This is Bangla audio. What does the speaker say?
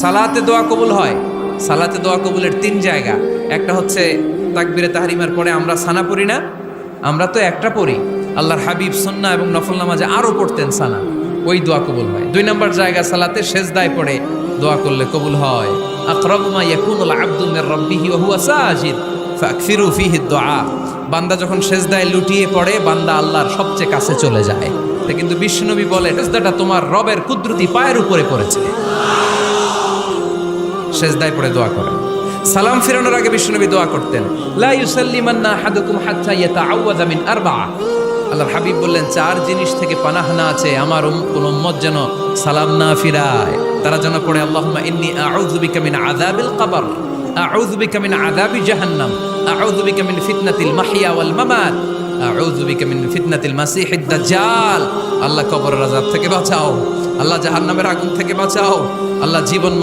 সালাতে দোয়া কবুল হয়। সালাতে দোয়া কবুলের 3 জায়গা। একটা হচ্ছে তাকবীরে তাহরিমার পরে আমরা সানা পড়ি না, আমরা তো একটা পড়ি। আল্লাহর হাবিব সুন্নাহ এবং নফল নামাজে আরো পড়তেন সানা, ওই দোয়া কবুল হয়। 2 নম্বর জায়গা সালাতে সেজদায় পড়ে দোয়া করলে কবুল হয়। আকরাবু মা ইয়াকুনুল আবদু মির রাব্বিহি ওয়া হুয়া সাজিদ ফাকসিরু ফিহি দুআ। বান্দা যখন সেজদায় লুটিয়ে পড়ে, বান্দা আল্লাহর সবচেয়ে কাছে চলে যায়। তা কিন্তু বিশ্বনবী বলে, সেজদাটা তোমার রবের কুদরতি পায়ের উপরে পড়েছে। সেজদায় পড়ে দোয়া করেন। সালাম ফিরানোর আগে বিশ্বনবী দোয়া করতেন, লা ইউসাল্লিমান্না আহাদুকুম হাত্তা ইয়াতাআওয়াযা মিন আরবা'a। আল্লাহর হাবিব বললেন, 4 জিনিস থেকে পানাহ না আছে আমার কোন উম্মত যেন সালাম না ফিরায়। তারা যেন পড়ে, আল্লাহুম্মা ইন্নী আউযু বিকা মিন আযাবিল কবর, আউযু বিকা মিন আযাবি জাহান্নাম, আউযু বিকা মিন ফিতনাতিল মাহইয়া ওয়াল মামাত, আউযু বিকা মিন ফিতনাতিল মাসিহিদ দাজ্জাল। আল্লাহ কবরের আযাব থেকে বাঁচাও, আল্লাহ জাহান্নামের আগুন থেকে বাঁচাও, আল্লাহ জীবন